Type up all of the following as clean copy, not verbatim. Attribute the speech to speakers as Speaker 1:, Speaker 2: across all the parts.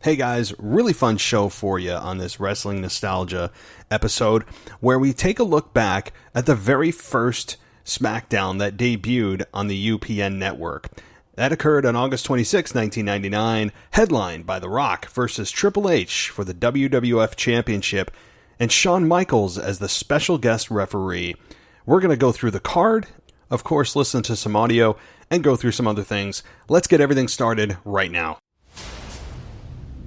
Speaker 1: Hey guys, really fun show for you on this Wrestling Nostalgia episode where we take a look back at the very first SmackDown that debuted on the UPN network. That occurred on August 26, 1999, headlined by The Rock versus Triple H for the WWF Championship, and Shawn Michaels as the special guest referee. We're going to go through the card, of course listen to some audio, and go through some other things. Let's get everything started right now.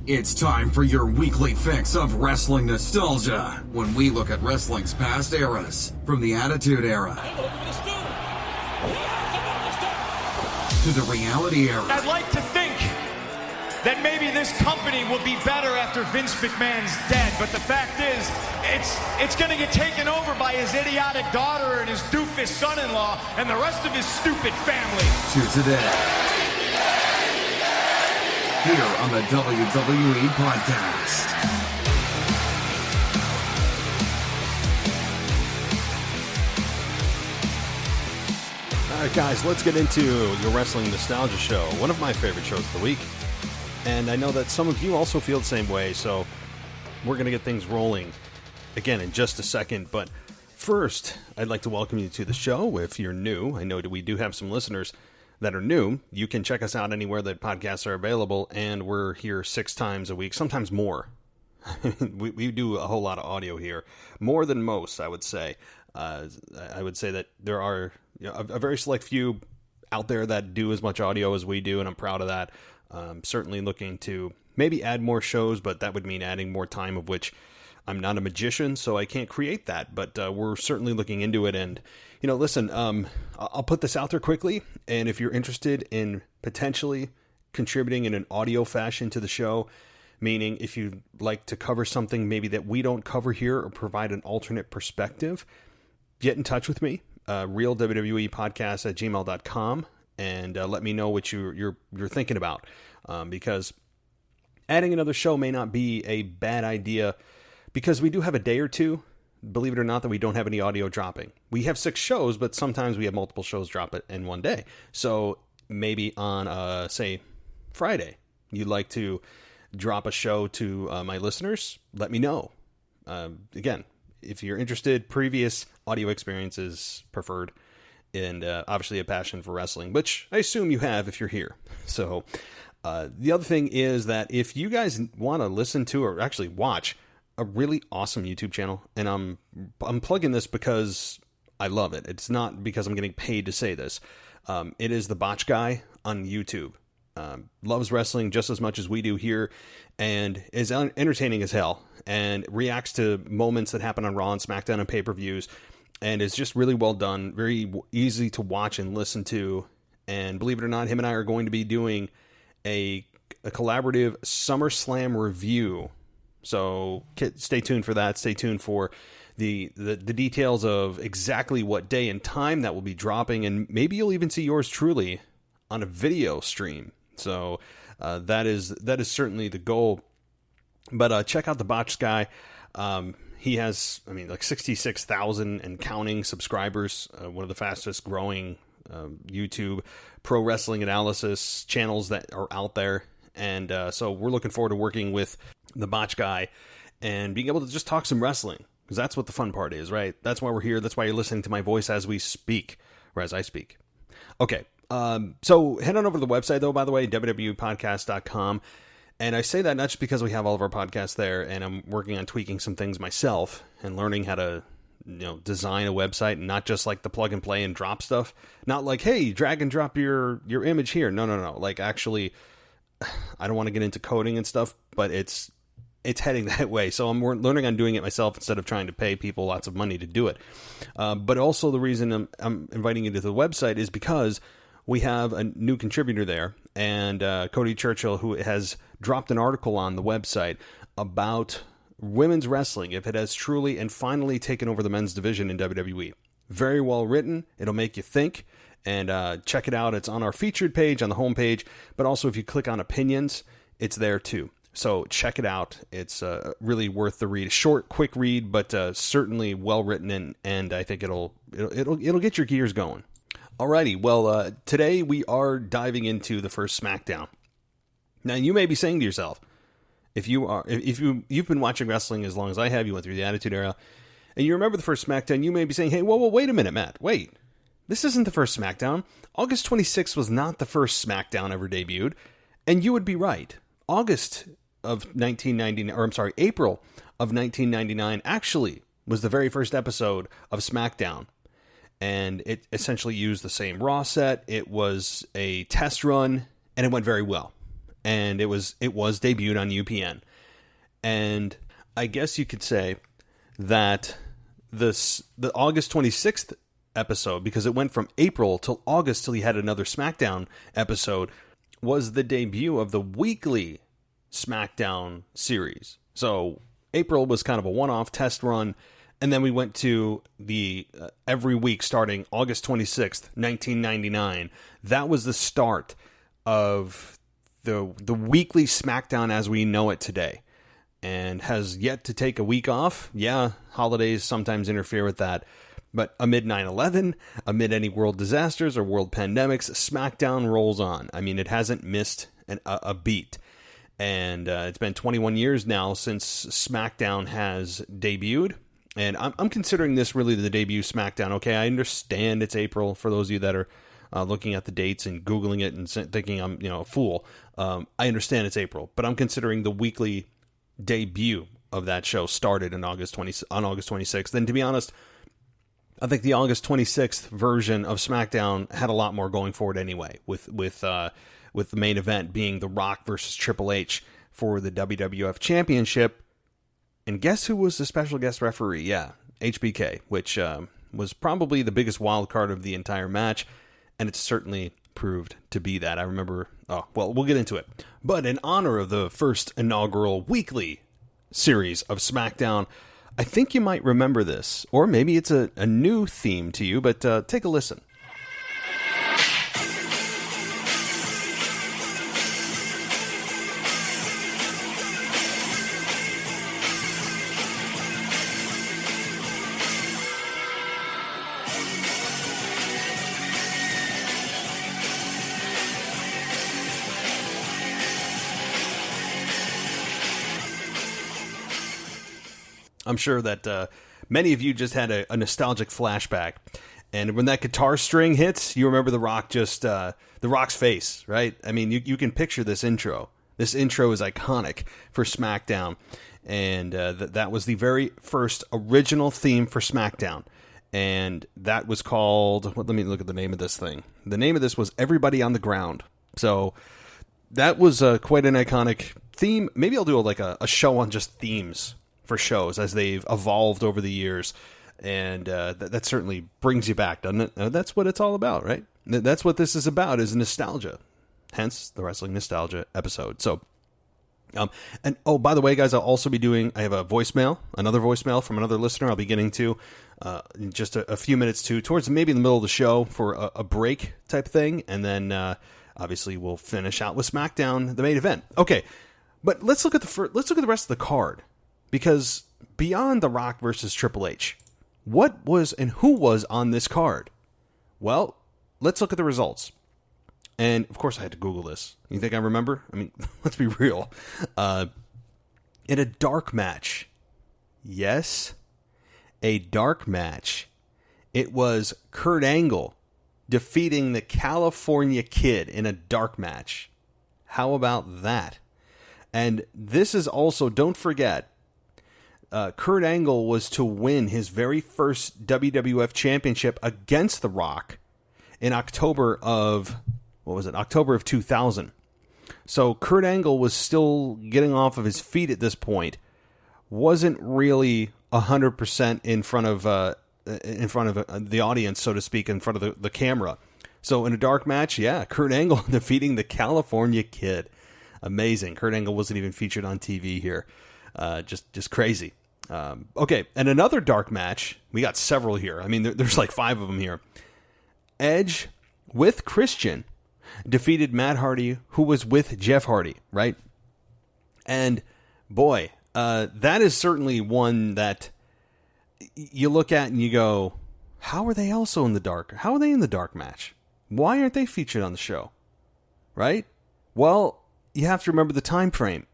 Speaker 2: It's time for your weekly fix of wrestling nostalgia when we look at wrestling's past eras, from the Attitude Era to the Reality Era.
Speaker 3: I'd like to think that maybe this company will be better after Vince McMahon's dead, but the fact is, it's going to get taken over by his idiotic daughter and his doofus son-in-law and the rest of his stupid family.
Speaker 2: To today. Here on the WWE Podcast.
Speaker 1: All right, guys, let's get into your Wrestling Nostalgia Show, one of my favorite shows of the week. And I know that some of you also feel the same way, so we're going to get things rolling again in just a second. But first, I'd like to welcome you to the show. If you're new, I know that we do have some listeners that are new. You can check us out anywhere that podcasts are available, and we're here 6 times a week, sometimes more. we do a whole lot of audio here, more than most, I would say. I would say that there are a very select few out there that do as much audio as we do, and I'm proud of that. Certainly looking to maybe add more shows, but that would mean adding more time, of which I'm not a magician, so I can't create that, but we're certainly looking into it. And listen, I'll put this out there quickly, and if you're interested in potentially contributing in an audio fashion to the show, meaning if you'd like to cover something maybe that we don't cover here or provide an alternate perspective, get in touch with me, realwwepodcast@gmail.com, and let me know what you're thinking about, because adding another show may not be a bad idea, because we do have a day or two, believe it or not, that we don't have any audio dropping. We have 6 shows, but sometimes we have multiple shows drop it in one day. So maybe on, say, Friday, you'd like to drop a show to my listeners, let me know. Again, if you're interested, previous audio experiences preferred, and obviously a passion for wrestling, which I assume you have if you're here. So the other thing is that if you guys want to listen to or actually watch a really awesome YouTube channel, and I'm plugging this because I love it. It's not because I'm getting paid to say this. It is the Botch Guy on YouTube. Loves wrestling just as much as we do here, and is entertaining as hell, and reacts to moments that happen on Raw and SmackDown and pay-per-views, and is just really well done, very easy to watch and listen to. And believe it or not, him and I are going to be doing a collaborative SummerSlam review. So stay tuned for that. Stay tuned for the details of exactly what day and time that will be dropping, and maybe you'll even see yours truly on a video stream. So that is certainly the goal. But check out the Botch Guy. He has, like 66,000 and counting subscribers. One of the fastest growing YouTube pro wrestling analysis channels that are out there. And so we're looking forward to working with the Botch Guy and being able to just talk some wrestling, because that's what the fun part is, right? That's why we're here. That's why you're listening to my voice as we speak, or as I speak. Okay, so head on over to the website, though, by the way, www.podcast.com. And I say that not just because we have all of our podcasts there, and I'm working on tweaking some things myself and learning how to design a website, and not just like the plug and play and drop stuff. Not like, hey, drag and drop your image here. No. Like, actually, I don't want to get into coding and stuff, but it's heading that way. So I'm learning on doing it myself instead of trying to pay people lots of money to do it. But also the reason I'm inviting you to the website is because we have a new contributor there, and Cody Churchill, who has dropped an article on the website about women's wrestling, if it has truly and finally taken over the men's division in WWE. Very well written. It'll make you think. And check it out. It's on our featured page on the homepage. But also, if you click on opinions, it's there too. So check it out. It's really worth the read. Short, quick read, but certainly well written, and I think it'll get your gears going. Alrighty. Well, today we are diving into the first SmackDown. Now, you may be saying to yourself, if you've been watching wrestling as long as I have, you went through the Attitude Era, and you remember the first SmackDown, you may be saying, hey, whoa, wait a minute, Matt, wait. This isn't the first SmackDown. August 26th was not the first SmackDown ever debuted, and you would be right. April of 1999 actually was the very first episode of SmackDown, and it essentially used the same Raw set. It was a test run, and it went very well. And it was debuted on UPN. And I guess you could say that the August 26th episode, because it went from April till August till he had another SmackDown episode, was the debut of the weekly SmackDown series. So April was kind of a one-off test run, and then we went to the every week starting August 26th, 1999. That was the start of the weekly SmackDown as we know it today, and has yet to take a week off. Yeah, holidays sometimes interfere with that, but amid 9/11, amid any world disasters or world pandemics, SmackDown rolls on. I mean, it hasn't missed a beat. And it's been 21 years now since SmackDown has debuted. And I'm considering this really the debut SmackDown. Okay, I understand it's April for those of you that are looking at the dates and Googling it and thinking I'm a fool. I understand it's April, but I'm considering the weekly debut of that show started on August 26th. And to be honest, I think the August 26th version of SmackDown had a lot more going for it anyway, with the main event being The Rock versus Triple H for the WWF Championship. And guess who was the special guest referee? Yeah, HBK, which was probably the biggest wild card of the entire match, and it certainly proved to be that. I remember, we'll get into it. But in honor of the first inaugural weekly series of SmackDown, I think you might remember this, or maybe it's a new theme to you, but take a listen. I'm sure that many of you just had a nostalgic flashback. And when that guitar string hits, you remember The Rock the Rock's face, right? I mean, you can picture this intro. This intro is iconic for SmackDown. And that was the very first original theme for SmackDown. And that was called, let me look at the name of this thing. The name of this was Everybody on the Ground. So that was quite an iconic theme. Maybe I'll do a show on just themes for shows as they've evolved over the years, and that certainly brings you back, doesn't it? That's what it's all about, right? That's what this is about, is nostalgia. Hence the Wrestling Nostalgia episode. So, and by the way, guys, I have a voicemail, another voicemail from another listener I'll be getting to in just a few minutes towards maybe in the middle of the show for a break type thing, and then obviously we'll finish out with SmackDown, the main event. Okay, but let's look at the rest of the card. Because beyond The Rock versus Triple H, what was and who was on this card? Well, let's look at the results. And, of course, I had to Google this. You think I remember? I mean, let's be real. In a dark match. Yes, a dark match. It was Kurt Angle defeating the California Kid in a dark match. How about that? And this is also, don't forget, Kurt Angle was to win his very first WWF Championship against The Rock in October of 2000. So Kurt Angle was still getting off of his feet at this point. Wasn't really 100% in front of the audience, so to speak, in front of the camera. So in a dark match, yeah, Kurt Angle defeating the California Kid. Amazing. Kurt Angle wasn't even featured on TV here. Just crazy. Okay, and another dark match. We got several here. I mean, there's like 5 of them here. Edge with Christian defeated Matt Hardy, who was with Jeff Hardy, right? And boy, that is certainly one that you look at and you go, how are they also in the dark? How are they in the dark match? Why aren't they featured on the show? Right? Well, you have to remember the time frame.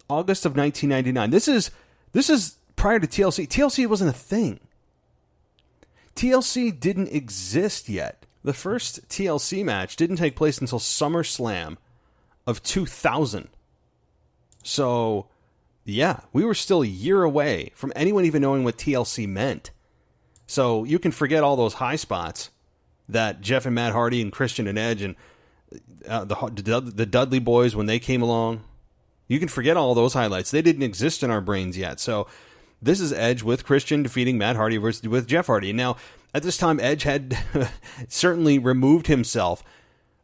Speaker 1: August of 1999. This is prior to TLC. TLC wasn't a thing. TLC didn't exist yet. The first TLC match didn't take place until SummerSlam of 2000. So, yeah, we were still a year away from anyone even knowing what TLC meant. So you can forget all those high spots that Jeff and Matt Hardy and Christian and Edge and the Dudley Boys, when they came along, you can forget all those highlights. They didn't exist in our brains yet. So this is Edge with Christian defeating Matt Hardy with Jeff Hardy. Now, at this time, Edge had certainly removed himself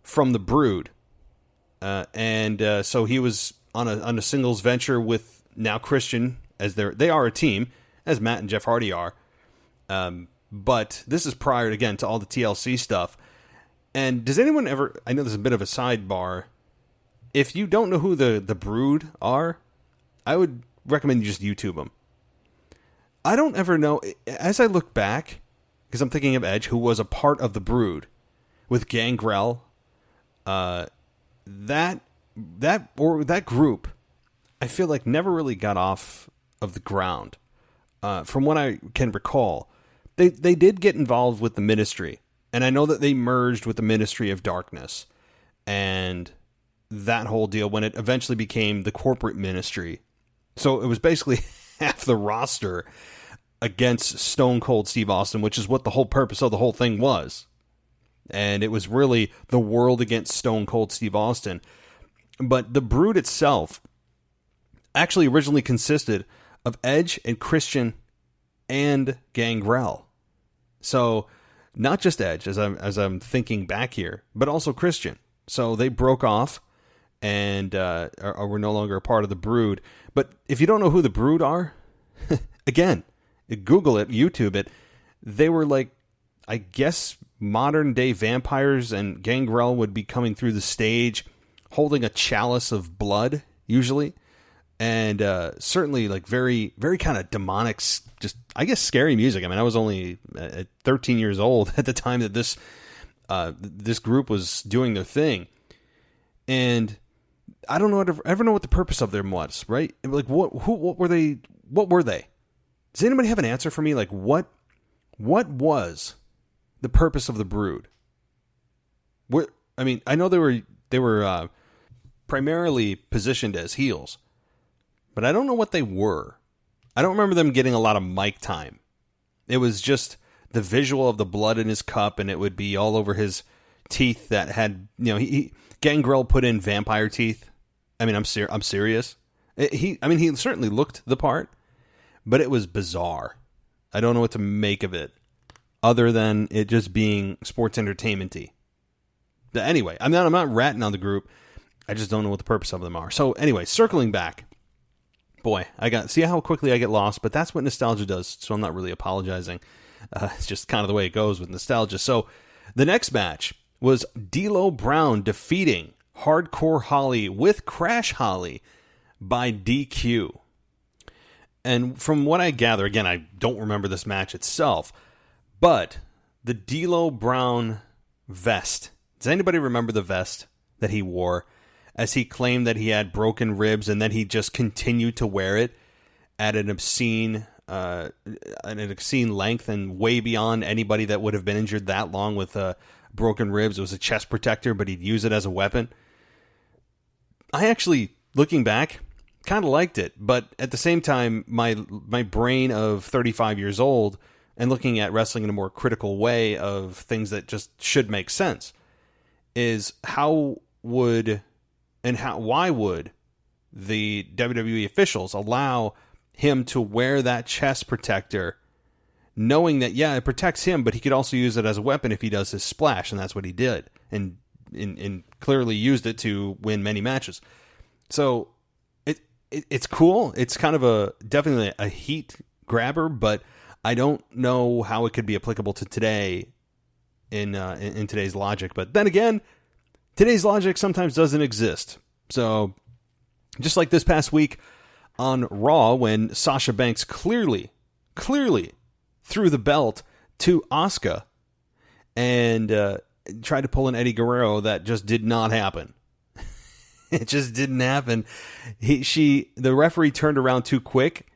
Speaker 1: from the Brood. So he was on a singles venture with now Christian, as they are a team, as Matt and Jeff Hardy are. But this is prior, again, to all the TLC stuff. And does anyone ever... I know this is a bit of a sidebar. If you don't know who the Brood are, I would recommend you just YouTube them. I don't ever know... As I look back, because I'm thinking of Edge, who was a part of the Brood, with Gangrel, that group, I feel like never really got off of the ground. From what I can recall, they did get involved with the Ministry. And I know that they merged with the Ministry of Darkness and that whole deal when it eventually became the Corporate Ministry. So it was basically half the roster against Stone Cold Steve Austin, which is what the whole purpose of the whole thing was. And it was really the world against Stone Cold Steve Austin. But the Brood itself actually originally consisted of Edge and Christian and Gangrel. So not just Edge, as I'm thinking back here, but also Christian. So they broke off and were no longer a part of the Brood. But if you don't know who the Brood are, again, Google it, YouTube it. They were like, I guess, modern day vampires, and Gangrel would be coming through the stage holding a chalice of blood, usually. And certainly like very, very kind of demonic, just, I guess, scary music. I mean, I was only 13 years old at the time that this group was doing their thing. And I don't know ever know what the purpose of them was, right? Like, what were they? What were they? Does anybody have an answer for me? Like, what was the purpose of the Brood? I mean, I know they were primarily positioned as heels, but I don't know what they were. I don't remember them getting a lot of mic time. It was just the visual of the blood in his cup, and it would be all over his teeth that had, Gangrel put in vampire teeth. I mean, I'm serious. He certainly looked the part, but it was bizarre. I don't know what to make of it, other than it just being sports entertainment-y. But anyway, I'm not ratting on the group. I just don't know what the purpose of them are. So anyway, circling back. Boy, see how quickly I get lost, but that's what nostalgia does, so I'm not really apologizing. It's just kind of the way it goes with nostalgia. So the next match was D'Lo Brown defeating Hardcore Holly with Crash Holly by DQ. And from what I gather, again, I don't remember this match itself, but the D'Lo Brown vest. Does anybody remember the vest that he wore, as he claimed that he had broken ribs and then he just continued to wear it at an obscene length and way beyond anybody that would have been injured that long with broken ribs? It was a chest protector, but he'd use it as a weapon. I actually, looking back, kind of liked it, but at the same time, my brain of 35 years old and looking at wrestling in a more critical way of things that just should make sense is why would the WWE officials allow him to wear that chest protector, knowing that, yeah, it protects him, but he could also use it as a weapon if he does his splash, and that's what he did, and clearly used it to win many matches. So it's cool. It's kind of definitely a heat grabber, but I don't know how it could be applicable to today in today's logic. But then again, today's logic sometimes doesn't exist. So just like this past week on Raw, when Sasha Banks clearly threw the belt to Asuka and tried to pull an Eddie Guerrero, that just did not happen. It just didn't happen. The referee turned around too quick,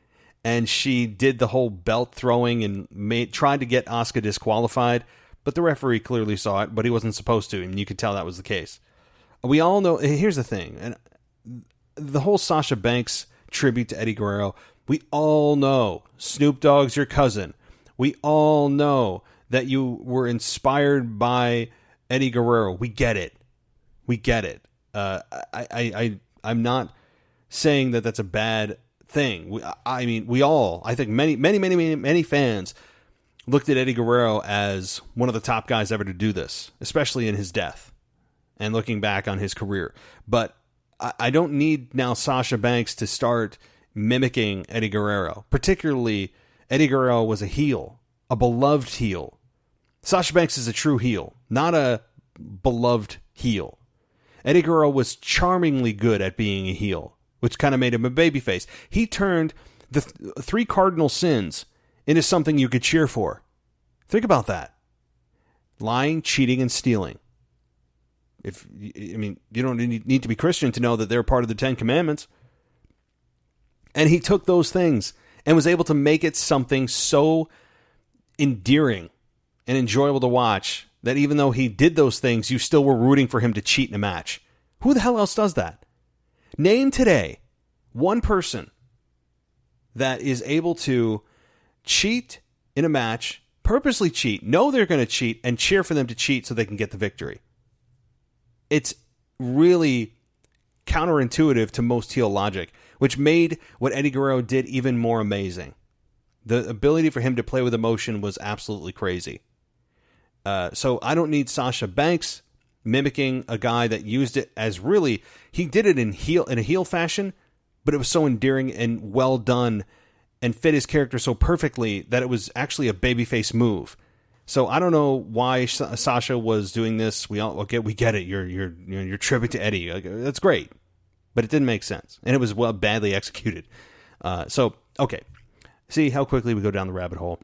Speaker 1: and she did the whole belt throwing and tried to get Asuka disqualified, but the referee clearly saw it, but he wasn't supposed to, and you could tell that was the case. We all know, here's the thing, and the whole Sasha Banks tribute to Eddie Guerrero, we all know Snoop Dogg's your cousin. We all know that you were inspired by Eddie Guerrero. We get it. I'm not saying that that's a bad thing. I think many fans looked at Eddie Guerrero as one of the top guys ever to do this, especially in his death and looking back on his career. But I don't need now Sasha Banks to start mimicking Eddie Guerrero. Particularly, Eddie Guerrero was a heel, a beloved heel. Sasha Banks is a true heel, not a beloved heel. Eddie Guerrero was charmingly good at being a heel, which kind of made him a babyface. He turned the three cardinal sins into something you could cheer for. Think about that. Lying, cheating, and stealing. You don't need to be Christian to know that they're part of the 10 Commandments. And he took those things and was able to make it something so endearing and enjoyable to watch that even though he did those things, you still were rooting for him to cheat in a match. Who the hell else does that? Name today one person that is able to cheat in a match, purposely cheat, know they're going to cheat, and cheer for them to cheat so they can get the victory. It's really counterintuitive to most heel logic, which made what Eddie Guerrero did even more amazing. The ability for him to play with emotion was absolutely crazy. So I don't need Sasha Banks mimicking a guy that used it as really, he did it in a heel fashion, but it was so endearing and well done and fit his character so perfectly that it was actually a babyface move. So I don't know why Sasha was doing this. We get it. You're tribute to Eddie. That's great, but it didn't make sense, and it was badly executed. Okay, see how quickly we go down the rabbit hole.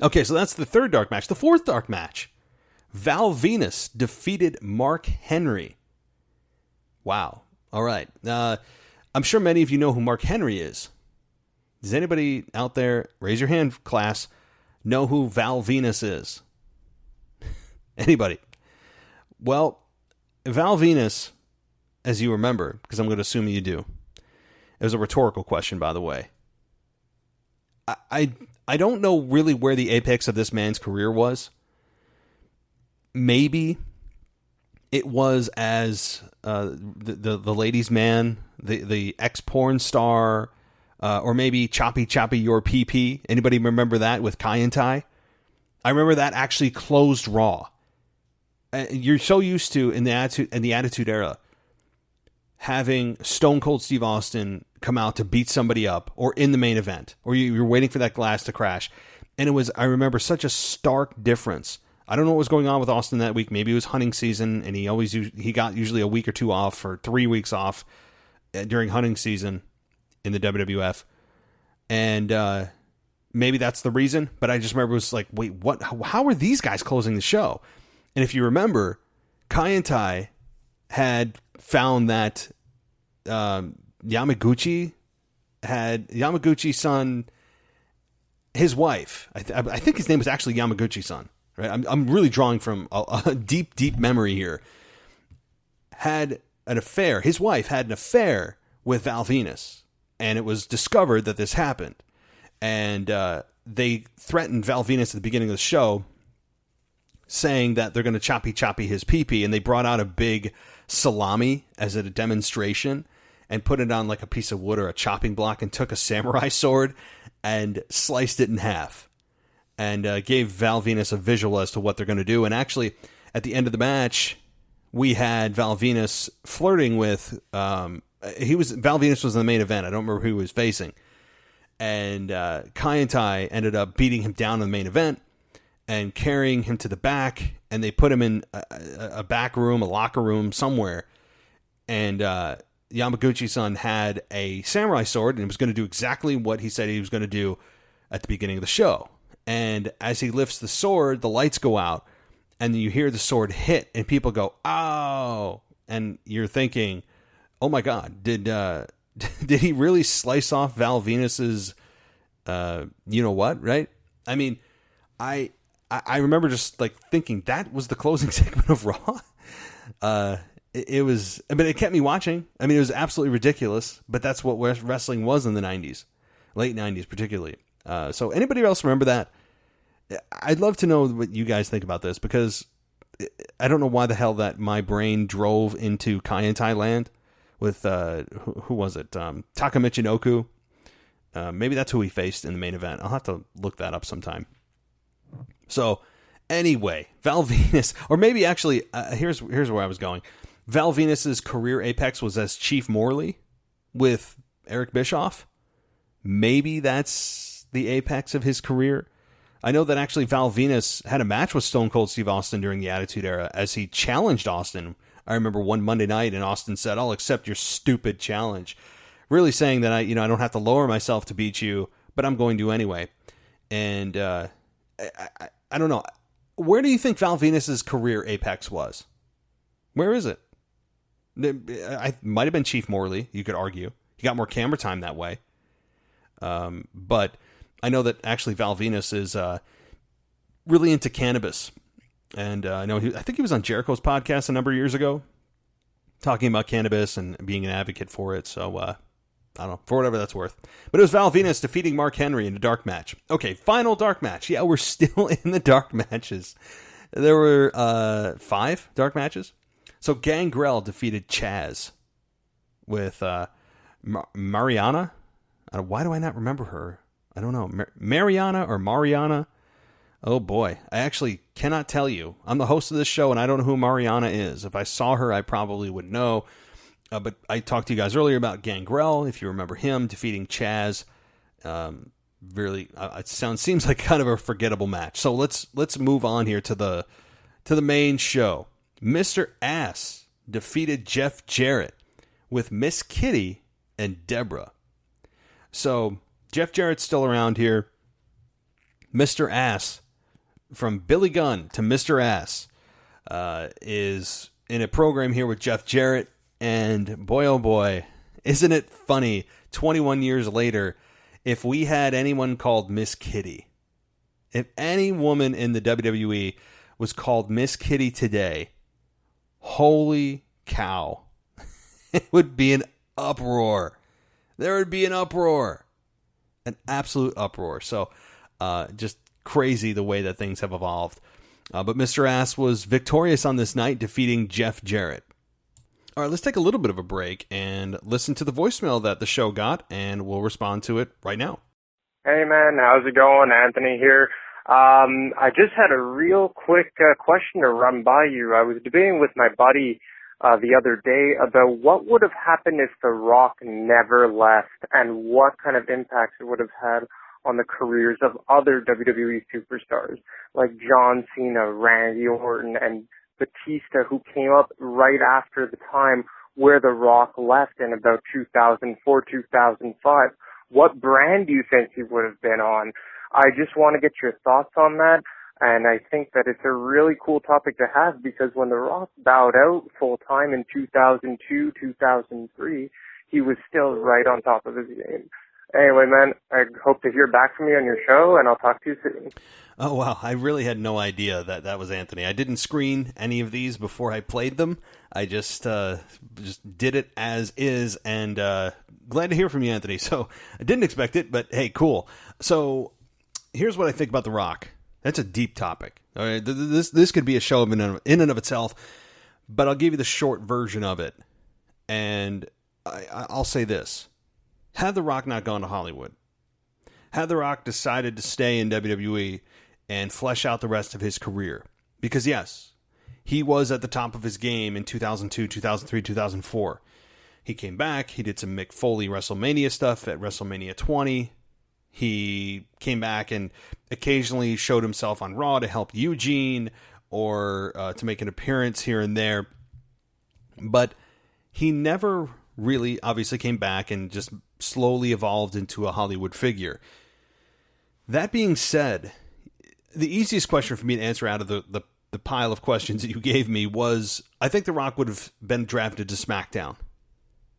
Speaker 1: Okay, so that's the third dark match. The fourth dark match, Val Venus defeated Mark Henry. Wow. All right. I'm sure many of you know who Mark Henry is. Does anybody out there, raise your hand, class, know who Val Venus is? Anybody? Well, Val Venus, as you remember, because I'm going to assume you do. It was a rhetorical question, by the way. I don't know really where the apex of this man's career was. Maybe it was as the ladies' man, the ex-porn star, or maybe Choppy Choppy Your PP. Anybody remember that with Kai and Tai? I remember that actually closed Raw. You're so used to in the Attitude Era having Stone Cold Steve Austin come out to beat somebody up, or in the main event, or you're waiting for that glass to crash. And it was, I remember, such a stark difference. I don't know what was going on with Austin that week. Maybe it was hunting season, and he got usually a week or two off, or 3 weeks off during hunting season in the WWF. And maybe that's the reason, but I just remember it was like, wait, what? How are these guys closing the show? And if you remember, Kai and Tai had found that Yamaguchi-san, his wife, I think his name was actually Yamaguchi-san, right? I'm really drawing from a deep memory here. Had an affair. His wife had an affair with Val Venus, and it was discovered that this happened. And they threatened Val Venus at the beginning of the show, saying that they're going to choppy his pee-pee, and they brought out a big salami as a demonstration and put it on like a piece of wood or a chopping block and took a samurai sword and sliced it in half and gave Val Venus a visual as to what they're going to do. And actually, at the end of the match, we had Val Venus flirting with... Val Venus was in the main event. I don't remember who he was facing. And Kai and Tai ended up beating him down in the main event and carrying him to the back, and they put him in a back room, a locker room somewhere. And Yamaguchi-san had a samurai sword and was going to do exactly what he said he was going to do at the beginning of the show. And as he lifts the sword, the lights go out, and you hear the sword hit, and people go, "Oh!" And you're thinking, oh my God, did he really slice off Val Venus's, you know what, right? I mean, I remember just like thinking that was the closing segment of Raw. It was, but it kept me watching. I mean, it was absolutely ridiculous, but that's what wrestling was in the 90s, late 90s particularly. So anybody else remember that? I'd love to know what you guys think about this, because I don't know why the hell that my brain drove into Kaientai Land with, who was it? Taka Michinoku. Maybe that's who he faced in the main event. I'll have to look that up sometime. So anyway, Val Venus, or maybe actually, here's where I was going. Val Venus's career apex was as Chief Morley with Eric Bischoff. Maybe that's the apex of his career. I know that actually Val Venus had a match with Stone Cold Steve Austin during the Attitude Era as he challenged Austin. I remember one Monday night, and Austin said, "I'll accept your stupid challenge." Really saying that I don't have to lower myself to beat you, but I'm going to anyway. And I don't know. Where do you think Val Venus's career apex was? Where is it? I might have been Chief Morley, you could argue. He got more camera time that way. But I know that actually Val Venus is really into cannabis. And I think he was on Jericho's podcast a number of years ago, talking about cannabis and being an advocate for it. So, I don't know, for whatever that's worth. But it was Val Venus defeating Mark Henry in a dark match. Okay, final dark match. Yeah, we're still in the dark matches. There were 5 dark matches. So Gangrel defeated Chaz with Mariana. Why do I not remember her? I don't know. Mariana or Mariana? Oh boy, I actually cannot tell you. I'm the host of this show, and I don't know who Mariana is. If I saw her, I probably would know. But I talked to you guys earlier about Gangrel, if you remember him, defeating Chaz. Really, it seems like kind of a forgettable match. So let's move on here to the main show. Mr. Ass defeated Jeff Jarrett with Miss Kitty and Deborah. So Jeff Jarrett's still around here. Mr. Ass, from Billy Gunn to Mr. Ass, is in a program here with Jeff Jarrett. And boy, oh boy, isn't it funny, 21 years later, if we had anyone called Miss Kitty, if any woman in the WWE was called Miss Kitty today, holy cow, it would be an uproar. There would be an uproar, an absolute uproar. So just crazy the way that things have evolved. But Mr. Ass was victorious on this night, defeating Jeff Jarrett. All right, let's take a little bit of a break and listen to the voicemail that the show got, and we'll respond to it right now.
Speaker 4: Hey, man, how's it going? Anthony here. I just had a real quick question to run by you. I was debating with my buddy the other day about what would have happened if The Rock never left, and what kind of impacts it would have had on the careers of other WWE superstars like John Cena, Randy Orton, and Batista, who came up right after the time where The Rock left in about 2004, 2005. What brand do you think he would have been on? I just want to get your thoughts on that, and I think that it's a really cool topic to have, because when The Rock bowed out full-time in 2002, 2003, he was still right on top of his game. Anyway, man, I hope to hear back from you on your show, and I'll talk to you soon.
Speaker 1: Oh, wow. I really had no idea that was Anthony. I didn't screen any of these before I played them. I just did it as is, and glad to hear from you, Anthony. So I didn't expect it, but hey, cool. So here's what I think about The Rock. That's a deep topic. All right, this could be a show in and of itself, but I'll give you the short version of it. And I'll say this. Had The Rock not gone to Hollywood, had The Rock decided to stay in WWE and flesh out the rest of his career, because yes, he was at the top of his game in 2002, 2003, 2004. He came back, he did some Mick Foley WrestleMania stuff at WrestleMania 20. He came back and occasionally showed himself on Raw to help Eugene or to make an appearance here and there. But he never really obviously came back and just slowly evolved into a Hollywood figure. That being said, the easiest question for me to answer out of the the pile of questions that you gave me was, I think The Rock would have been drafted to SmackDown.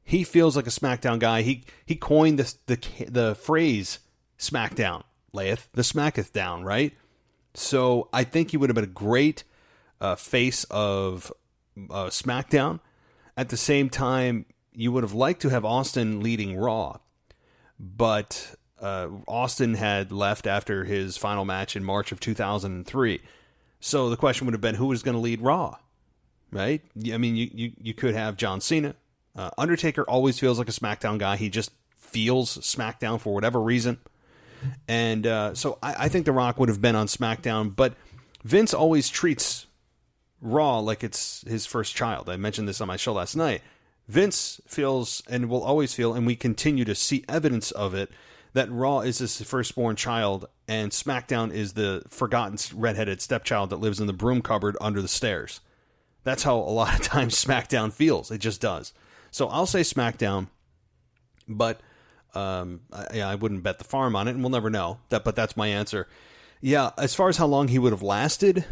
Speaker 1: He feels like a SmackDown guy. He coined the phrase SmackDown, layeth the smacketh down, right? So I think he would have been a great face of SmackDown. At the same time, you would have liked to have Austin leading Raw, but Austin had left after his final match in March of 2003. So the question would have been, who was going to lead Raw, right? I mean, you could have John Cena. Undertaker always feels like a SmackDown guy. He just feels SmackDown for whatever reason. And so I think The Rock would have been on SmackDown, but Vince always treats Raw like it's his first child. I mentioned this on my show last night. Vince feels, and will always feel, and we continue to see evidence of it, that Raw is his firstborn child, and SmackDown is the forgotten redheaded stepchild that lives in the broom cupboard under the stairs. That's how a lot of times SmackDown feels. It just does. So I'll say SmackDown, but I wouldn't bet the farm on it, and we'll never know. But that's my answer. Yeah, as far as how long he would have lasted,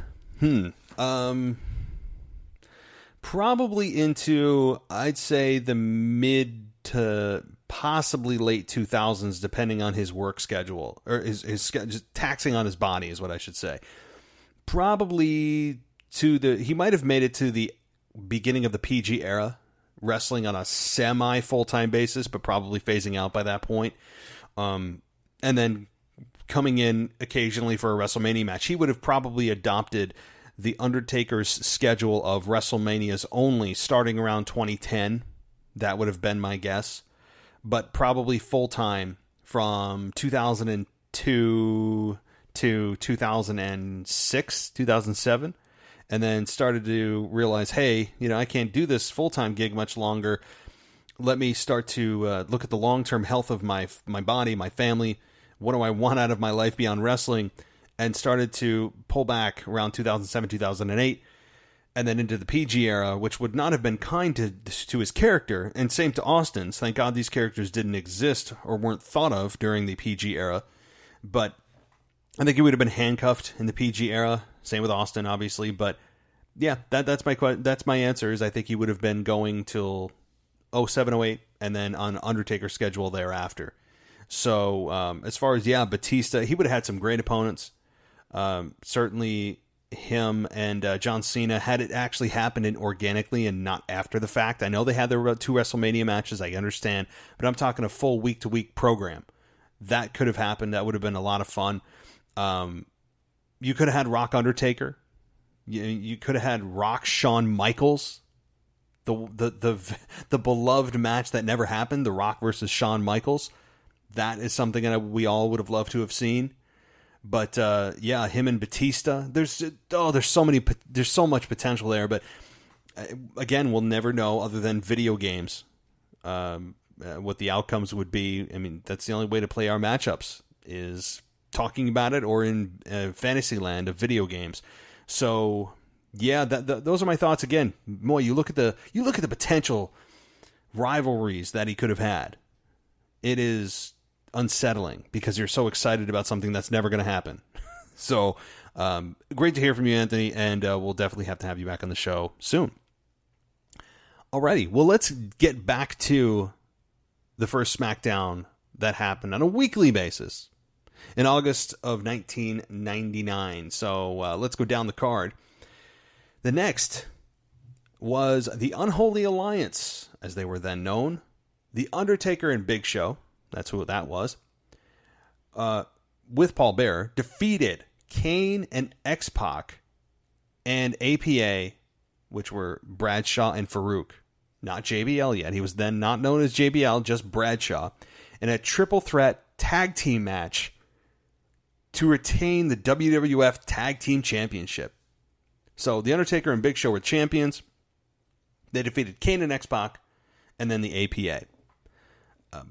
Speaker 1: probably into, I'd say, the mid to possibly late 2000s, depending on his work schedule, or his just taxing on his body is what I should say. Probably he might have made it to the beginning of the PG era, wrestling on a semi full-time basis, but probably phasing out by that point. And then coming in occasionally for a WrestleMania match. He would have probably adopted the Undertaker's schedule of WrestleManias only starting around 2010. That would have been my guess. But probably full-time from 2002 to 2006, 2007. And then started to realize, hey, I can't do this full-time gig much longer. Let me start to look at the long-term health of my body, my family. What do I want out of my life beyond wrestling? And started to pull back around 2007, 2008, and then into the PG era, which would not have been kind to his character, and same to Austin's. Thank God these characters didn't exist or weren't thought of during the PG era. But I think he would have been handcuffed in the PG era. Same with Austin, obviously. But yeah, that's my answer. Is I think he would have been going till 07, 08, and then on Undertaker's schedule thereafter. So as far as Batista, he would have had some great opponents. Certainly him and John Cena, had it actually happened organically and not after the fact. I know they had their 2 WrestleMania matches, I understand, but I'm talking a full week-to-week program. That could have happened. That would have been a lot of fun. You could have had Rock Undertaker. You could have had Rock Shawn Michaels. The beloved match that never happened, The Rock versus Shawn Michaels. That is something that we all would have loved to have seen. But him and Batista. There's so much potential there. But again, we'll never know other than video games what the outcomes would be. I mean, that's the only way to play our matchups is talking about it, or in fantasy land of video games. So yeah, those are my thoughts. Again, Moy, you look at the potential rivalries that he could have had. It is unsettling because you're so excited about something that's never going to happen. So great to hear from you, Anthony, and we'll definitely have to have you back on the show soon. Alrighty, well, let's get back to the first SmackDown that happened on a weekly basis in August of 1999. So let's go down the card. The next was the Unholy Alliance, as they were then known. The Undertaker and Big Show, that's who that was, with Paul Bearer, defeated Kane and X-Pac and APA, which were Bradshaw and Farouk. Not JBL yet. He was then not known as JBL, just Bradshaw, in a triple threat tag team match to retain the WWF Tag Team Championship. So the Undertaker and Big Show were champions. They defeated Kane and X-Pac, and then the APA.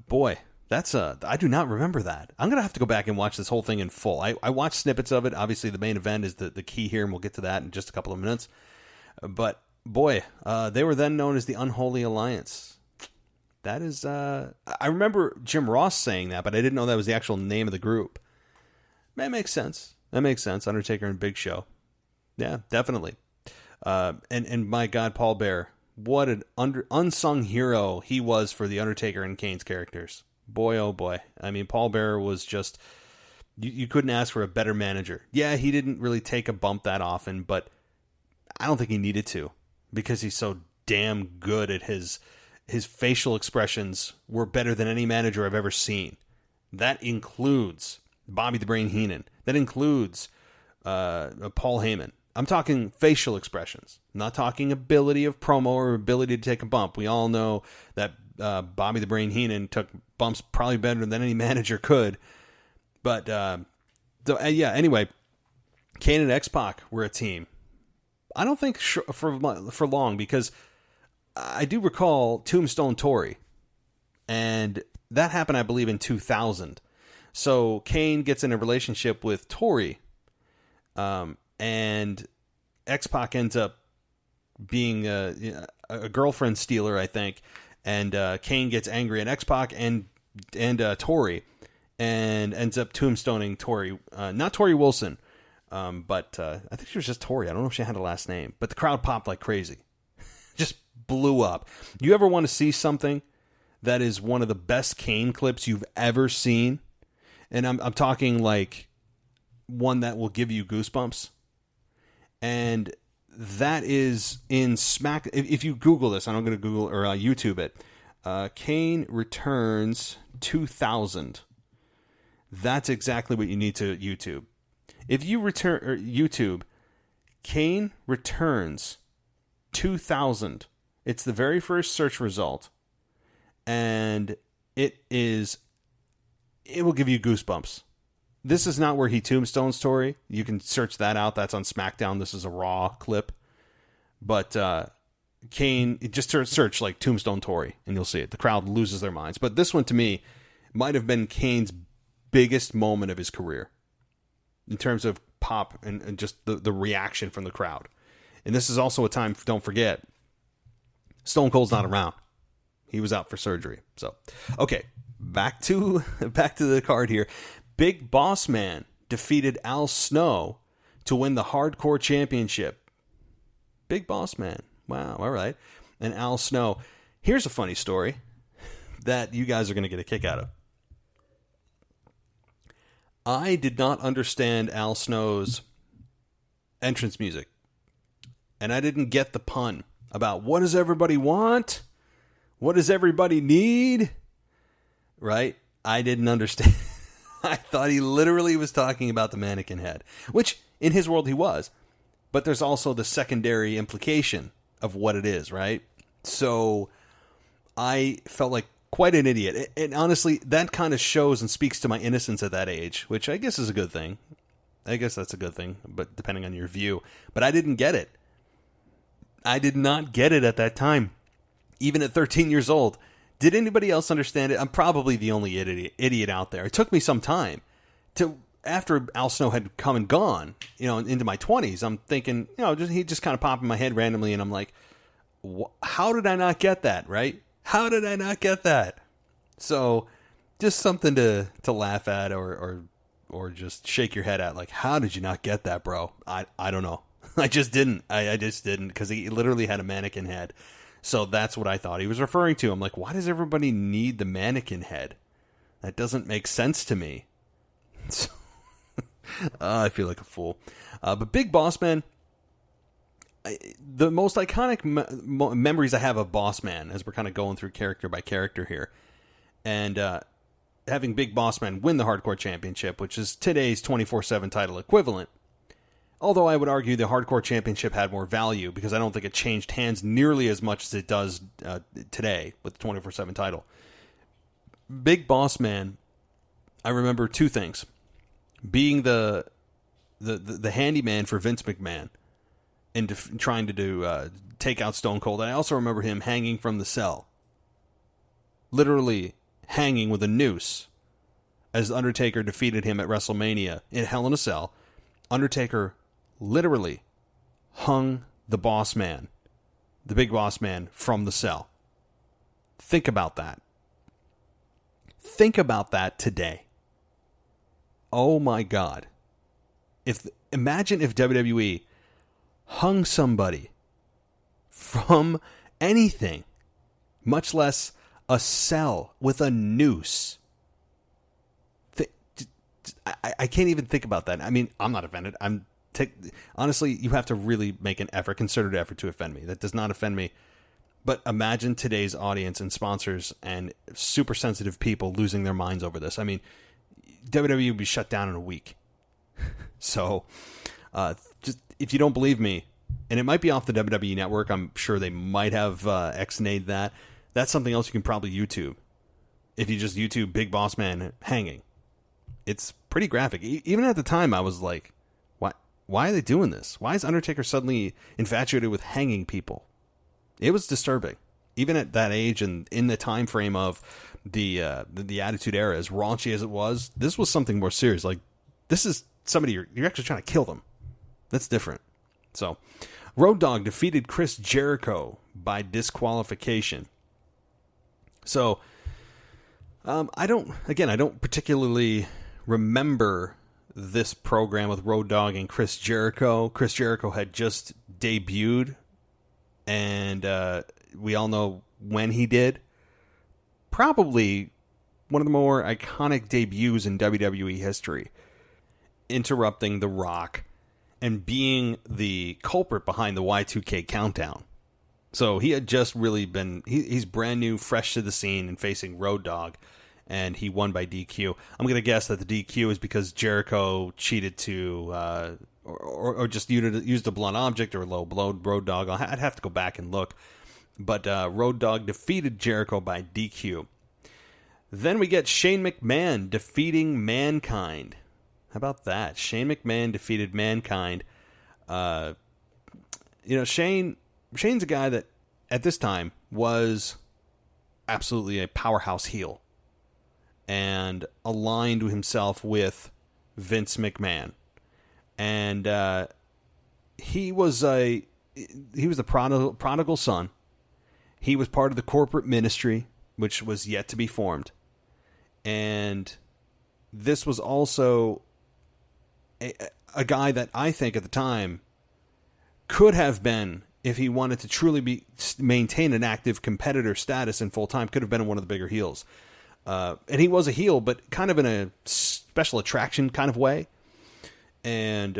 Speaker 1: Boy, I do not remember that. I'm going to have to go back and watch this whole thing in full. I watched snippets of it. Obviously, the main event is the key here, and we'll get to that in just a couple of minutes. But, boy, they were then known as the Unholy Alliance. That is, I remember Jim Ross saying that, but I didn't know that was the actual name of the group. That makes sense. Undertaker and Big Show. Yeah, definitely. And my God, Paul Bearer, what an unsung hero he was for the Undertaker and Kane's characters. Boy, oh boy. I mean, Paul Bearer was just, you couldn't ask for a better manager. Yeah, he didn't really take a bump that often, but I don't think he needed to, because he's so damn good at his facial expressions were better than any manager I've ever seen. That includes Bobby the Brain Heenan. That includes Paul Heyman. I'm talking facial expressions. I'm not talking ability of promo or ability to take a bump. We all know that Bobby the Brain Heenan took bumps probably better than any manager could. But, anyway, Kane and X-Pac were a team. I don't think for long, because I do recall Tombstone Tori. And that happened, I believe, in 2000. So Kane gets in a relationship with Tori. And X-Pac ends up being a girlfriend stealer, I think. And Kane gets angry at X-Pac and Tori, and ends up tombstoning Tori. Not Tori Wilson, but I think she was just Tori. I don't know if she had a last name. But the crowd popped like crazy. Just blew up. You ever want to see something that is one of the best Kane clips you've ever seen? And I'm talking like one that will give you goosebumps. And that is in Smack. If you Google this, I'm going to Google or YouTube it. Kane Returns 2000. That's exactly what you need to YouTube. If you YouTube Kane Returns 2000, it's the very first search result, and it will give you goosebumps. This is not where he tombstones Tori. You can search that out. That's on SmackDown. This is a Raw clip. But Kane, just search like Tombstone Tori, and you'll see it. The crowd loses their minds. But this one, to me, might have been Kane's biggest moment of his career in terms of pop and just the reaction from the crowd. And this is also a time, don't forget, Stone Cold's not around. He was out for surgery. So, okay, back to the card here. Big Boss Man defeated Al Snow to win the Hardcore Championship. Big Boss Man. Wow, all right. And Al Snow. Here's a funny story that you guys are going to get a kick out of. I did not understand Al Snow's entrance music. And I didn't get the pun about what does everybody want? What does everybody need? Right? I didn't understand. I thought he literally was talking about the mannequin head, which in his world he was. But there's also the secondary implication of what it is, right? So I felt like quite an idiot. And honestly, that kind of shows and speaks to my innocence at that age, which I guess is a good thing. I guess that's a good thing, but depending on your view. But I didn't get it. I did not get it at that time, even at 13 years old. Did anybody else understand it? I'm probably the only idiot out there. It took me some time to, after Al Snow had come and gone, into my 20s, I'm thinking, he just kind of popped in my head randomly, and I'm like, how did I not get that, right? How did I not get that? So, just something to laugh at or just shake your head at, like, how did you not get that, bro? I don't know. I just didn't. I just didn't, because he literally had a mannequin head. So that's what I thought he was referring to. I'm like, why does everybody need the mannequin head? That doesn't make sense to me. So, I feel like a fool. But Big Boss Man, the most iconic memories I have of Boss Man, as we're kind of going through character by character here, and having Big Boss Man win the Hardcore Championship, which is today's 24/7 title equivalent. Although I would argue the Hardcore Championship had more value, because I don't think it changed hands nearly as much as it does today with the 24/7 title. Big Boss Man, I remember two things. Being the handyman for Vince McMahon and trying to take out Stone Cold. And I also remember him hanging from the cell. Literally hanging with a noose as Undertaker defeated him at WrestleMania in Hell in a Cell. Undertaker literally hung the Boss Man, the Big Boss Man, from the cell. Think about that. Think about that today. Oh my God. Imagine if WWE hung somebody from anything, much less a cell with a noose. I can't even think about that. I mean, I'm not offended. Honestly, you have to really make an effort, concerted effort to offend me. That does not offend me. But imagine today's audience and sponsors and super sensitive people losing their minds over this. I mean, WWE would be shut down in a week. So, just if you don't believe me, and it might be off the WWE network, I'm sure they might have X-nayed that. That's something else you can probably YouTube. If you just YouTube Big Boss Man hanging. It's pretty graphic. Even at the time, I was like, why are they doing this? Why is Undertaker suddenly infatuated with hanging people? It was disturbing. Even at that age and in the time frame of the Attitude Era, as raunchy as it was, this was something more serious. Like, this is somebody you're actually trying to kill them. That's different. So, Road Dogg defeated Chris Jericho by disqualification. So, I don't particularly remember this program with Road Dogg and Chris Jericho. Chris Jericho had just debuted, and we all know when he did. Probably one of the more iconic debuts in WWE history. Interrupting The Rock and being the culprit behind the Y2K countdown. So he had just really been, he's brand new, fresh to the scene and facing Road Dogg. And he won by DQ. I'm going to guess that the DQ is because Jericho cheated to, or just used a blunt object or low blowed Road Dogg. I'd have to go back and look. But Road Dogg defeated Jericho by DQ. Then we get Shane McMahon defeating Mankind. How about that? Shane McMahon defeated Mankind. Shane's a guy that at this time was absolutely a powerhouse heel. And aligned himself with Vince McMahon, and he was the prodigal son. He was part of the corporate ministry, which was yet to be formed, and this was also a guy that I think at the time could have been, if he wanted to truly maintain an active competitor status in full time, could have been one of the bigger heels. And he was a heel, but kind of in a special attraction kind of way. And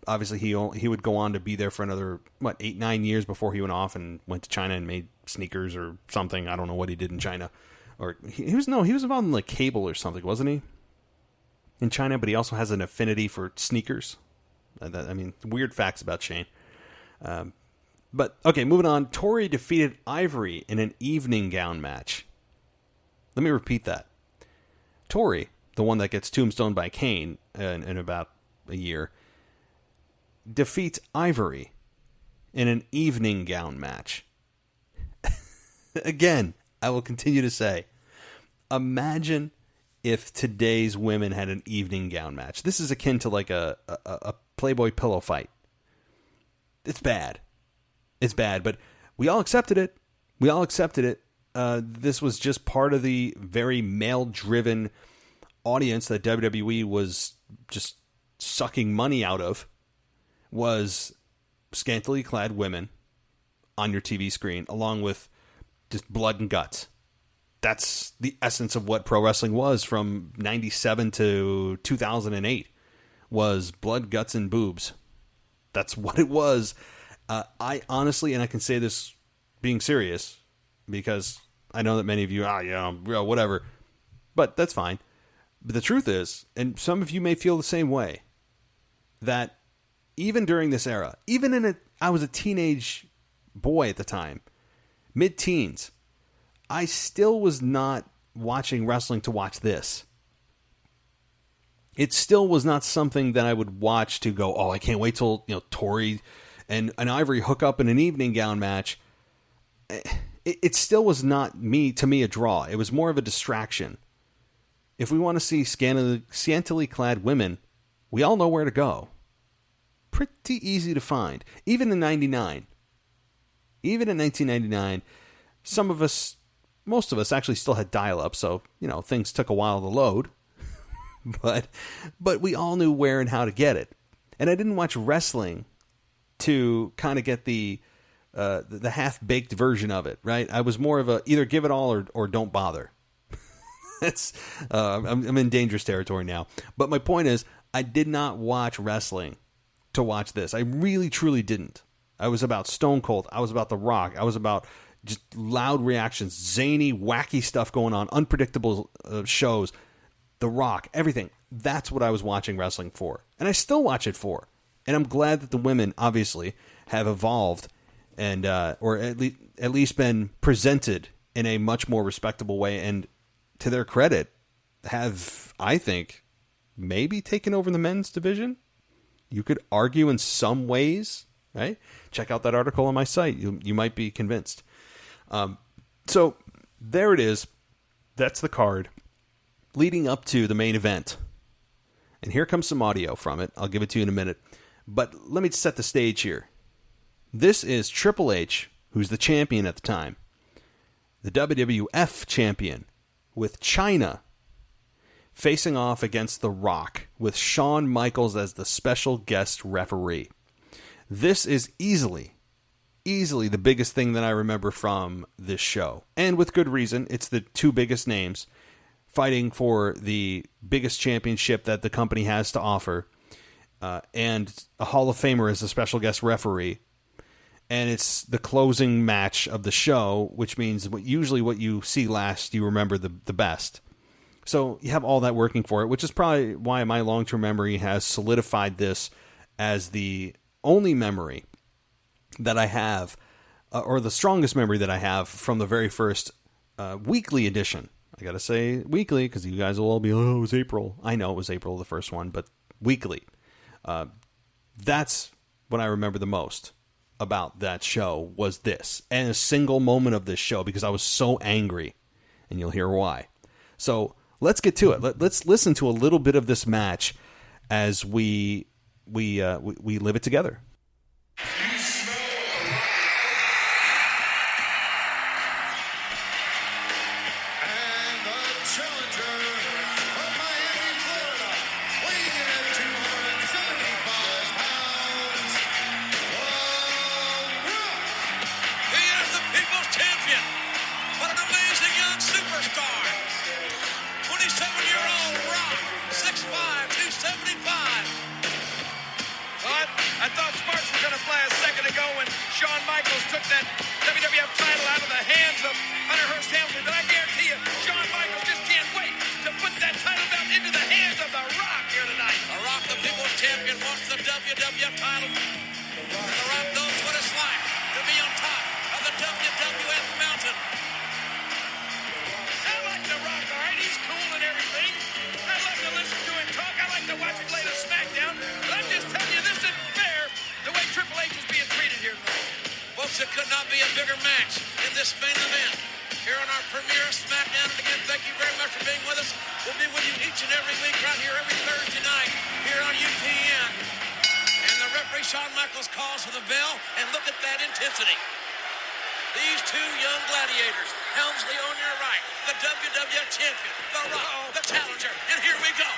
Speaker 1: obviously he would go on to be there for another 8-9 years before he went off and went to China and made sneakers or something. I don't know what he did in China, or he was involved in like cable or something, wasn't he? In China, but he also has an affinity for sneakers. Weird facts about Shane. But okay, moving on. Tori defeated Ivory in an evening gown match. Let me repeat that. Tori, the one that gets tombstoned by Kane in about a year, defeats Ivory in an evening gown match. Again, I will continue to say, imagine if today's women had an evening gown match. This is akin to like a Playboy pillow fight. It's bad. It's bad, but we all accepted it. This was just part of the very male-driven audience that WWE was just sucking money out of, was scantily clad women on your TV screen, along with just blood and guts. That's the essence of what pro wrestling was from 97 to 2008, was blood, guts, and boobs. That's what it was. I honestly, and I can say this being serious, because I know that many of you, whatever. But that's fine. But the truth is, and some of you may feel the same way, that even during this era, I was a teenage boy at the time, mid-teens, I still was not watching wrestling to watch this. It still was not something that I would watch to go, oh, I can't wait till Tori and Ivory hook up in an evening gown match. It still was not to me a draw. It was more of a distraction. If we want to see scantily clad women, we all know where to go. Pretty easy to find. Even in 99. Even in 1999, most of us actually still had dial-up, so, things took a while to load. but we all knew where and how to get it. And I didn't watch wrestling to kind of get the half-baked version of it, right? I was more of a either give it all or don't bother. I'm in dangerous territory now. But my point is, I did not watch wrestling to watch this. I really, truly didn't. I was about Stone Cold. I was about The Rock. I was about just loud reactions, zany, wacky stuff going on, unpredictable shows, The Rock, everything. That's what I was watching wrestling for. And I still watch it for. And I'm glad that the women, obviously, have evolved and or at least been presented in a much more respectable way, and to their credit, have, I think, maybe taken over the men's division. You could argue in some ways, right? Check out that article on my site. You might be convinced. So there it is. That's the card leading up to the main event. And here comes some audio from it. I'll give it to you in a minute. But let me set the stage here. This is Triple H, who's the champion at the time. The WWF champion with China facing off against The Rock with Shawn Michaels as the special guest referee. This is easily the biggest thing that I remember from this show. And with good reason. It's the two biggest names fighting for the biggest championship that the company has to offer. And a Hall of Famer as a special guest referee. And it's the closing match of the show, which means usually what you see last, you remember the best. So you have all that working for it, which is probably why my long-term memory has solidified this as the only memory that I have, or the strongest memory that I have from the very first weekly edition. I got to say weekly because you guys will all be, oh, it was April. I know it was April, the first one, but weekly. That's what I remember the most about that show was this. And a single moment of this show because I was so angry. And you'll hear why. So let's get to it. Let's listen to a little bit of this match as we live it together.
Speaker 5: WWF title. The Rock knows what it's like to be on top of the WWF mountain. I like The Rock, all right? He's cool and everything. I love to listen to him talk. I like to watch him play the SmackDown. But I'm just telling you, this isn't fair the way Triple H is being treated here tonight. Folks, it could not be a bigger match in this main event. Here on our premiere SmackDown. And again, thank you very much for being with us. We'll be with you each and every week right here every Thursday night here on UPN. And the referee, Shawn Michaels, calls for the bell. And look at that intensity. These two young gladiators. Helmsley on your right. The WWF champion. The Rock, the challenger. And here we go.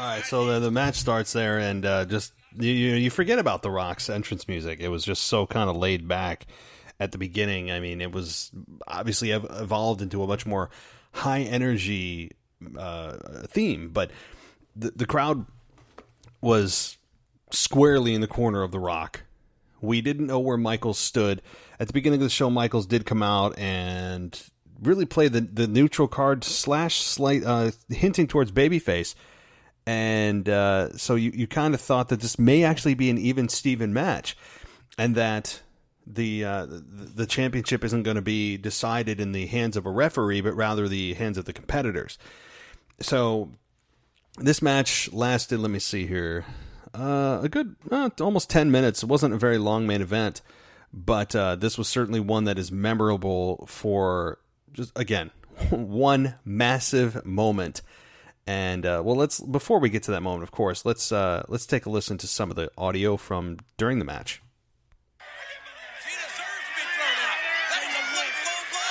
Speaker 1: All right, so the match starts there, and just you forget about The Rock's entrance music. It was just so kind of laid back at the beginning. I mean, it was obviously evolved into a much more high energy theme, but the crowd was squarely in the corner of The Rock. We didn't know where Michaels stood. At the beginning of the show, Michaels did come out and really play the neutral card / slight hinting towards babyface. And so you kind of thought that this may actually be an even Steven match, and that the championship isn't going to be decided in the hands of a referee, but rather the hands of the competitors. So this match lasted, let me see here, a good almost 10 minutes. It wasn't a very long main event, but this was certainly one that is memorable for just, again, one massive moment. And well, before we get to that moment, of course, let's take a listen to some of the audio from during the match.
Speaker 5: She deserves to be thrown out. That was a blow.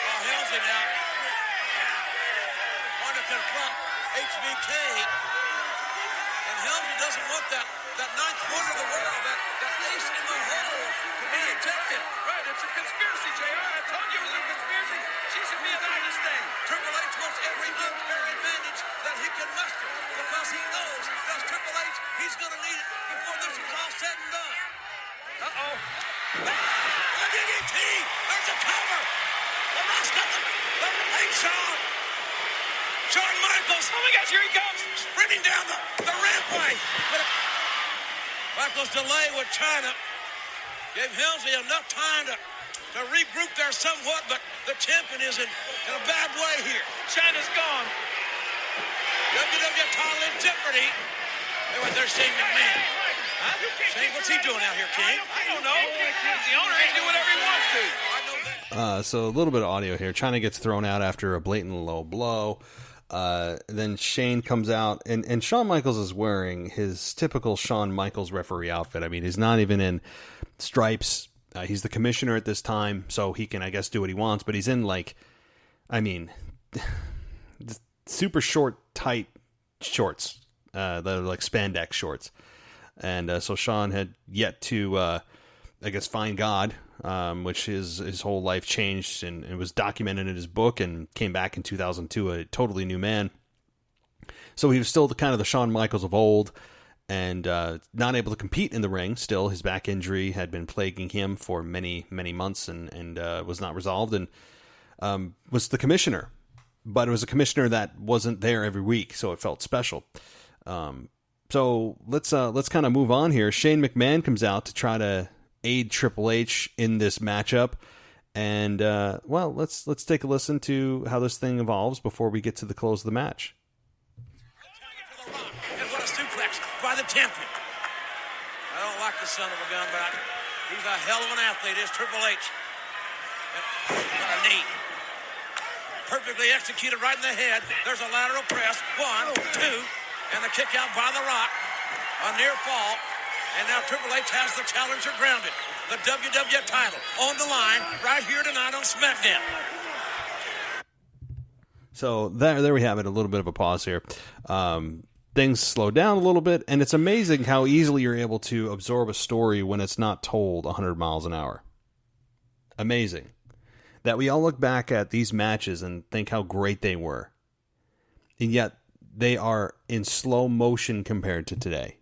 Speaker 5: Oh, Helmsley now. Trying to confront HBK. And Helmsley doesn't want that ninth wonder of the world, that ace in the hole to be ejected.
Speaker 3: Right, it's a conspiracy, JR. I told you it was a conspiracy. She should be allowed to stay.
Speaker 5: Triple H wants every unfair advantage that he can muster because he knows that Triple H, he's going to need it before this is all said and done.
Speaker 3: Uh-oh.
Speaker 5: The DDT! There's a cover! The Rock's got the leg shot! Shawn Michaels!
Speaker 3: Oh my gosh, here he comes!
Speaker 5: Sprinting down the rampway! But Michaels' delay with China gave Helmsley enough time to regroup there somewhat, but the champion is in a bad way here.
Speaker 3: China's gone.
Speaker 5: WWF title in jeopardy. There's Shane McMahon.
Speaker 3: Huh?
Speaker 5: Shane, what's he doing out here, King?
Speaker 3: I don't know. The owner, he can do whatever he wants to.
Speaker 5: I know that.
Speaker 1: So a little bit of audio here. China gets thrown out after a blatant low blow. Then Shane comes out, and Shawn Michaels is wearing his typical Shawn Michaels referee outfit. I mean, he's not even in stripes. He's the commissioner at this time, so he can, I guess, do what he wants. But he's in, super short, tight shorts. They're like spandex shorts. And so Shawn had yet to, I guess, find God, which his whole life changed, and it was documented in his book, and came back in 2002 a totally new man. So he was still the Shawn Michaels of old, and not able to compete in the ring. Still, his back injury had been plaguing him for many, many months, and was not resolved, and was the commissioner. But it was a commissioner that wasn't there every week, so it felt special. So let's kind of move on here. Shane McMahon comes out to try to aid Triple H in this matchup, and let's take a listen to how this thing evolves before we get to the close of the match.
Speaker 5: And what a suplex by the champion. I don't like the son of a gun, but he's a hell of an athlete, is Triple H. Got a knee. Perfectly executed right in the head. There's a lateral press. 1, 2, and the kick out by The Rock. A near fall. And now Triple H has the challenger grounded. The WWF title on the line right here tonight on SmackDown.
Speaker 1: So there we have it, a little bit of a pause here. Things slow down a little bit, and it's amazing how easily you're able to absorb a story when it's not told 100 miles an hour. Amazing. That we all look back at these matches and think how great they were. And yet, they are in slow motion compared to today.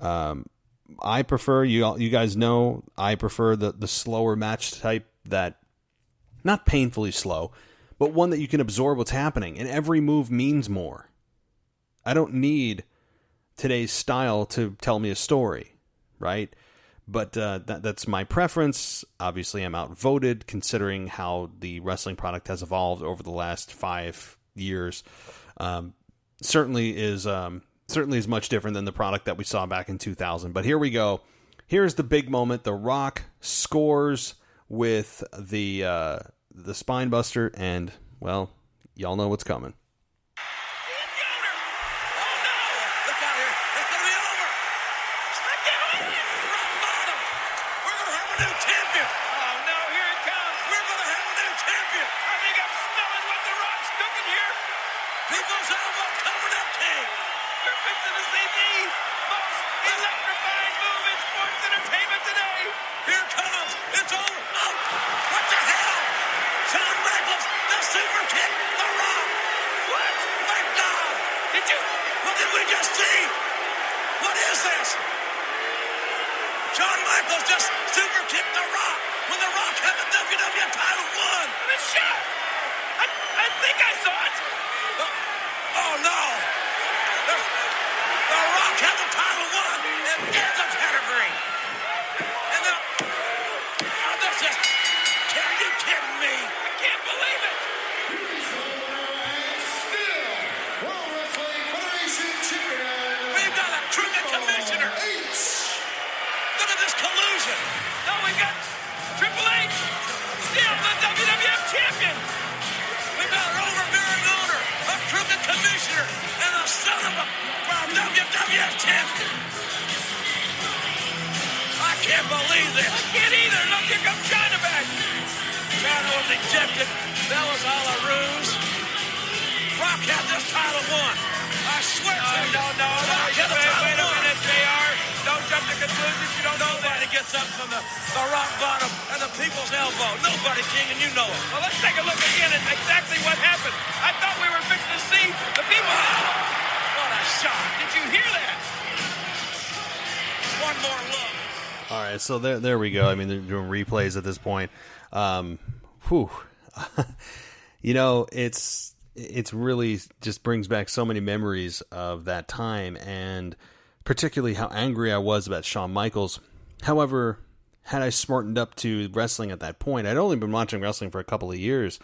Speaker 1: I prefer, you guys know, I prefer the slower match type that, not painfully slow, but one that you can absorb what's happening, and every move means more. I don't need today's style to tell me a story, right? But that's my preference. Obviously, I'm outvoted considering how the wrestling product has evolved over the last 5 years. Certainly is much different than the product that we saw back in 2000. But here we go. Here's the big moment. The Rock scores with the spine buster, and well, y'all know what's coming.
Speaker 5: Shawn Michaels just super kicked The Rock when The Rock had the WWF title won.
Speaker 3: But shit! I think I saw it.
Speaker 5: Oh no! The Rock had the title won and there's the pedigree. And now, that's just, are you kidding me?
Speaker 3: I can't believe it.
Speaker 6: Still, World Wrestling Federation Champion.
Speaker 5: We've got a crooked commissioner. Look at this collusion.
Speaker 3: No, we've got Triple H, still the WWF champion.
Speaker 5: We've got an overbearing owner, a crooked commissioner, and a son of a WWF champion. I can't believe this.
Speaker 3: I can't either. Look, here comes China back.
Speaker 5: China was ejected. That was all a ruse. Rock had this title won. I I swear to you.
Speaker 3: No. Wait a minute, JR. Don't jump to conclusions you don't know that.
Speaker 5: Nobody gets up from the rock bottom and the people's elbow. Nobody, King, and you know it.
Speaker 3: Well, let's take a look again at exactly what happened. I thought we were fixing to see the people.
Speaker 5: What a shot. Did you hear that? One more look.
Speaker 1: All right, so there we go. I mean, they're doing replays at this point. You know, it's really just brings back so many memories of that time, and particularly how angry I was about Shawn Michaels. However, had I smartened up to wrestling at that point, I'd only been watching wrestling for a couple of years.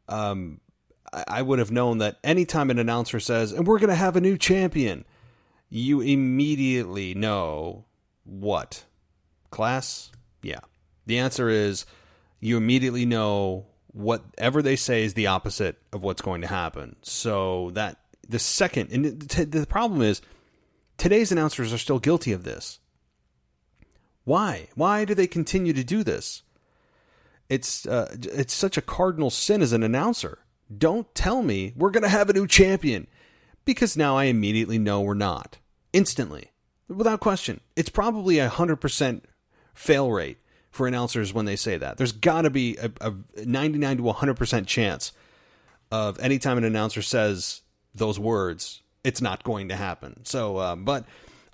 Speaker 1: I would have known that anytime an announcer says, and we're going to have a new champion, you immediately know what? Class? Yeah. The answer is you immediately know whatever they say is the opposite of what's going to happen. So that the second, and the problem is today's announcers are still guilty of this. Why? Why do they continue to do this? It's such a cardinal sin as an announcer. Don't tell me we're going to have a new champion, because now I immediately know we're not. Instantly. Without question. It's probably 100% fail rate for announcers when they say that. There's got to be a 99 to 100% chance of anytime an announcer says those words, it's not going to happen. So, but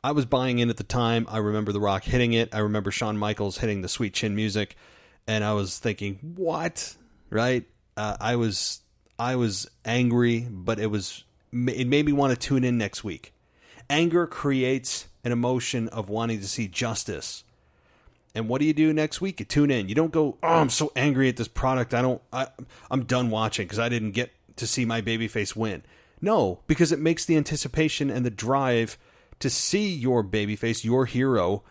Speaker 1: I was buying in at the time. I remember The Rock hitting it. I remember Shawn Michaels hitting the sweet chin music. And I was thinking, what? Right? I was angry, but it made me want to tune in next week. Anger creates an emotion of wanting to see justice. And what do you do next week? You tune in. You don't go, oh, I'm so angry at this product. I'm done watching because I didn't get to see my babyface win. No, because it makes the anticipation and the drive to see your babyface, your hero,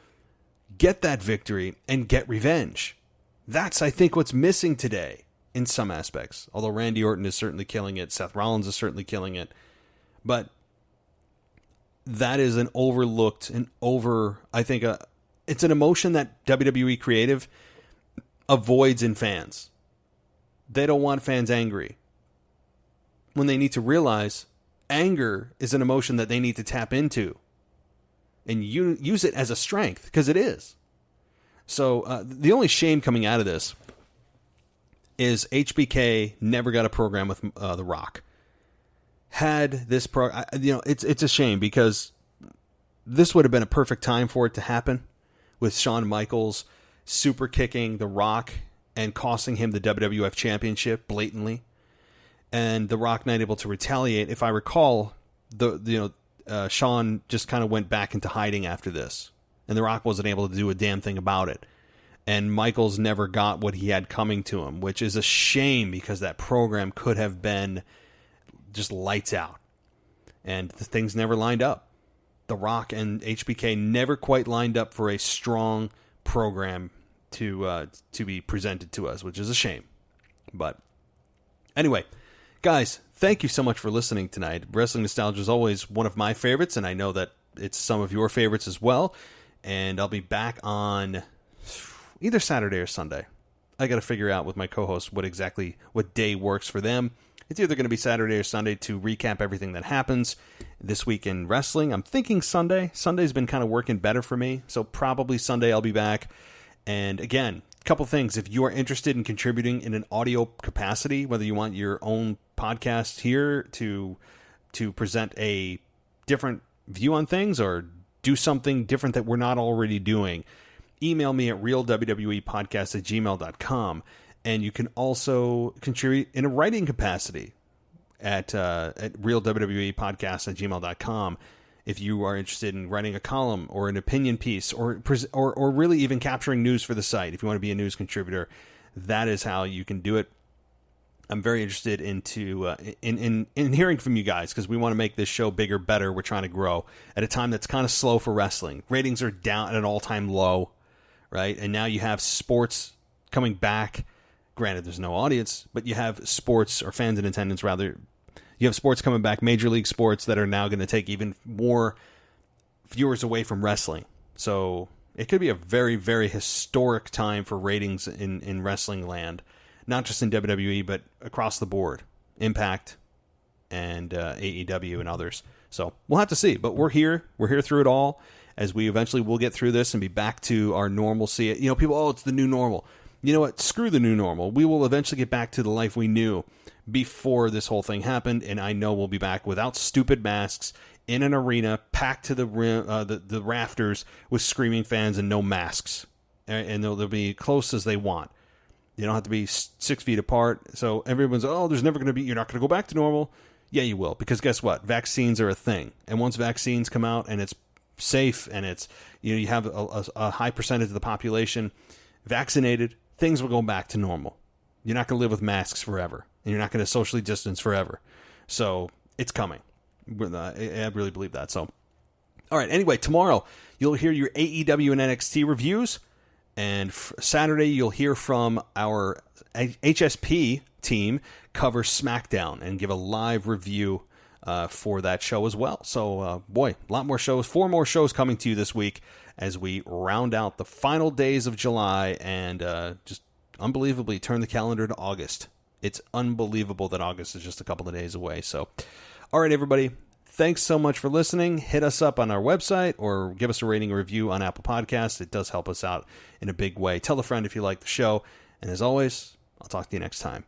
Speaker 1: get that victory and get revenge. That's, I think, what's missing today in some aspects. Although Randy Orton is certainly killing it. Seth Rollins is certainly killing it. But that is an overlooked and I think, it's an emotion that WWE Creative avoids in fans. They don't want fans angry. When they need to realize anger is an emotion that they need to tap into. And you use it as a strength, because it is. So the only shame coming out of this is HBK never got a program with The Rock. Had this it's a shame, because this would have been a perfect time for it to happen, with Shawn Michaels super kicking The Rock and costing him the WWF Championship blatantly, and The Rock not able to retaliate. If I recall, Shawn just kind of went back into hiding after this, and The Rock wasn't able to do a damn thing about it. And Michaels never got what he had coming to him, which is a shame, because that program could have been just lights out. And the things never lined up. The Rock and HBK never quite lined up for a strong program to be presented to us, which is a shame. But anyway, guys, thank you so much for listening tonight. Wrestling Nostalgia is always one of my favorites, and I know that it's some of your favorites as well. And I'll be back on either Saturday or Sunday. I got to figure out with my co-host what day works for them. It's either going to be Saturday or Sunday to recap everything that happens this week in wrestling. I'm thinking Sunday. Sunday's been kind of working better for me, so probably Sunday I'll be back. And again, a couple things. If you are interested in contributing in an audio capacity, whether you want your own podcast here to present a different view on things or do something different that we're not already doing, email me at realwwepodcast@gmail.com. And you can also contribute in a writing capacity at realwwepodcast@gmail.com if you are interested in writing a column or an opinion piece or really even capturing news for the site. If you want to be a news contributor, that is how you can do it. I'm very interested in hearing from you guys, because we want to make this show bigger, better. We're trying to grow at a time that's kind of slow for wrestling. Ratings are down at an all-time low, right? And now you have sports coming back. Granted, there's no audience, but you have sports, or fans in attendance, rather. You have sports coming back, Major League sports, that are now going to take even more viewers away from wrestling. So it could be a very, very historic time for ratings in wrestling land. Not just in WWE, but across the board. Impact and AEW and others. So we'll have to see. But we're here. We're here through it all, as we eventually will get through this and be back to our normalcy. You know, people, it's the new normal. You know what? Screw the new normal. We will eventually get back to the life we knew before this whole thing happened, and I know we'll be back without stupid masks in an arena packed to the rim, the rafters with screaming fans and no masks, and they'll be close as they want. You don't have to be 6 feet apart. So everyone's, there's never going to be, you're not going to go back to normal. Yeah, you will, because guess what? Vaccines are a thing, and once vaccines come out and it's safe and it's, you have a high percentage of the population vaccinated, things will go back to normal. You're not going to live with masks forever, and you're not going to socially distance forever. So it's coming. I really believe that. So, all right. Anyway, tomorrow you'll hear your AEW and NXT reviews, and Saturday you'll hear from our HSP team cover SmackDown and give a live review for that show as well. So, boy, a lot more shows, 4 more shows coming to you this week as we round out the final days of July and just unbelievably turn the calendar to August. It's unbelievable that August is just a couple of days away. So, all right, everybody, thanks so much for listening. Hit us up on our website or give us a rating or review on Apple Podcasts. It does help us out in a big way. Tell a friend if you like the show. And as always, I'll talk to you next time.